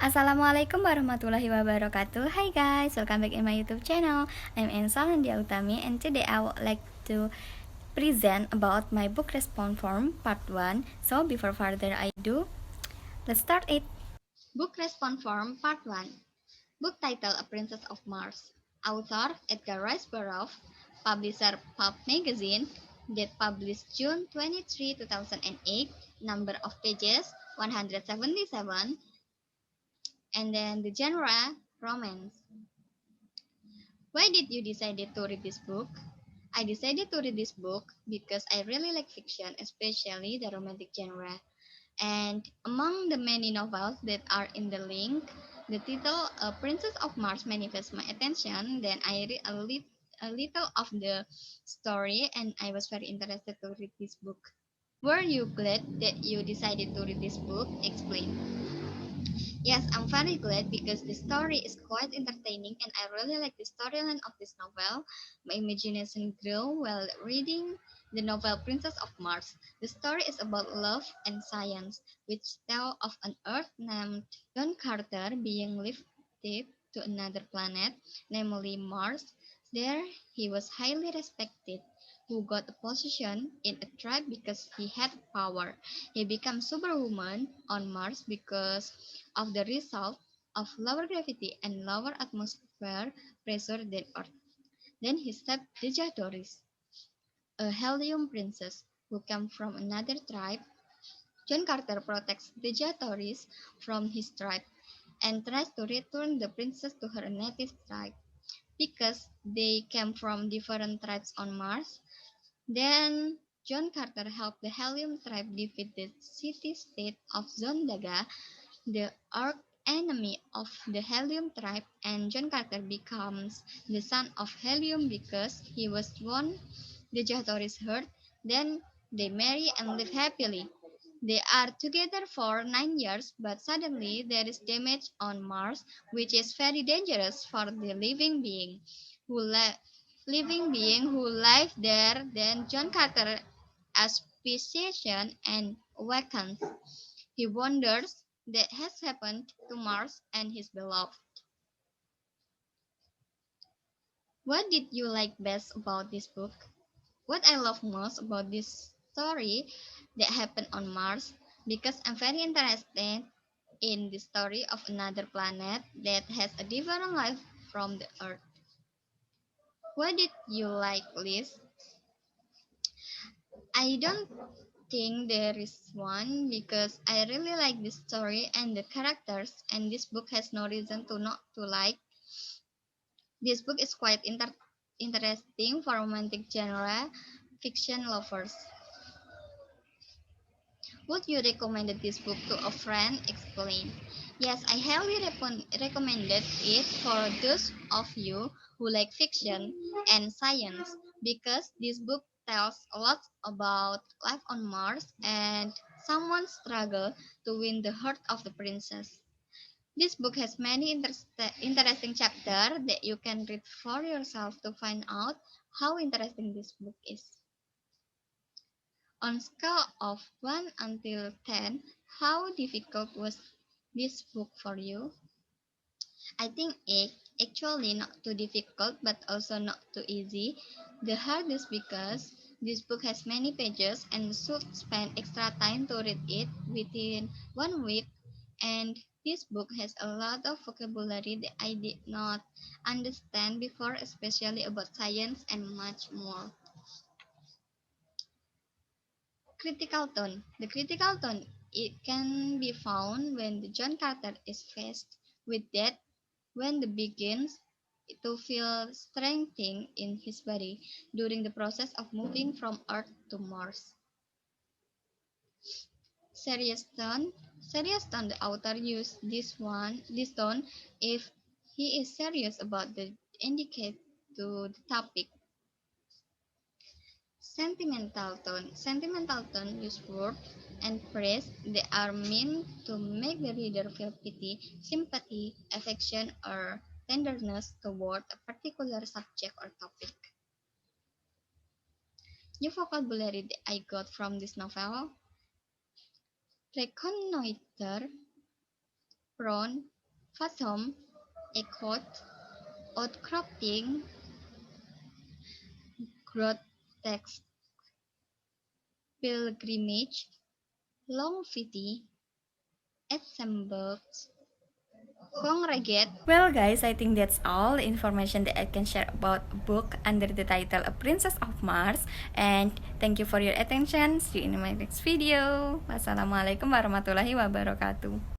Assalamualaikum warahmatullahi wabarakatuh. Hi guys, welcome back in my YouTube channel. I'm Ensal Handia Utami, and today I would like to present about my book response form part 1. So before further ado, let's start it. Book response form part 1. Book title: A Princess of Mars. Author Edgar Rice Burroughs. Publisher Pulp Magazine. Date published June 23, 2008. Number of pages 177. And then the genre romance. Why did you decide to read this book? I decided to read this book because I really like fiction, especially the romantic genre. And among the many novels that are in the link, the title Princess of Mars manifests my attention. Then I read a little of the story and I was very interested to read this book. Were you glad that you decided to read this book? Explain. Yes, I'm very glad because the story is quite entertaining and I really like the storyline of this novel. My imagination grew while reading the novel Princess of Mars. The story is about love and science, which tell of an Earth named John Carter being lifted to another planet, namely Mars. There, he was highly respected, who got a position in a tribe because he had power. He became superwoman on Mars because of the result of lower gravity and lower atmosphere pressure than Earth. Then he stepped Deja Doris, a helium princess who came from another tribe. John Carter protects Deja Doris from his tribe and tries to return the princess to her native tribe. Because they came from different tribes on Mars, then John Carter helped the Helium tribe defeat the city-state of Zondaga, the arch-enemy of the Helium tribe, and John Carter becomes the son of Helium because he was won the Jahtoris hurt. Then they marry and live happily. They are together for 9 years, but suddenly there is damage on Mars, which is very dangerous for the living being who live there. Then John Carter asphyxiation and awakens. He wonders that has happened to Mars and his beloved. What did you like best about this book? What I love most about this story that happened on Mars, because I'm very interested in the story of another planet that has a different life from the Earth. Why did you like Liz? I don't think there is one because I really like this story and the characters, and this book has no reason to not to like. This book is quite interesting for romantic genre fiction lovers. Would you recommend this book to a friend? Explain. Yes, I highly recommended it for those of you who like fiction and science because this book tells a lot about life on Mars and someone's struggle to win the heart of the princess. This book has many interesting chapters that you can read for yourself to find out how interesting this book is. On scale of 1 until 10, how difficult was this book for you? I think it actually not too difficult but also not too easy. The hardest because this book has many pages and should spend extra time to read it within 1 week, and this book has a lot of vocabulary that I did not understand before, especially about science and much more. Critical tone. The critical tone it can be found when the John Carter is faced with death, when the begins to feel strengthening in his body during the process of moving from Earth to Mars. Serious tone. Serious tone. The author used this tone if he is serious about the indicate to the topic. Sentimental tone. Sentimental tone use words and phrase that are meant to make the reader feel pity, sympathy, affection, or tenderness toward a particular subject or topic. New vocabulary that I got from this novel: reconnoiter, prone, Fathom, Echoed, Outcropping, Grotesque, Pilgrimage, Longevity, Assembled, Congregate. Well guys, I think that's all the information that I can share about a book under the title A Princess of Mars. And thank you for your attention. See you in my next video. Wassalamualaikum warahmatullahi wabarakatuh.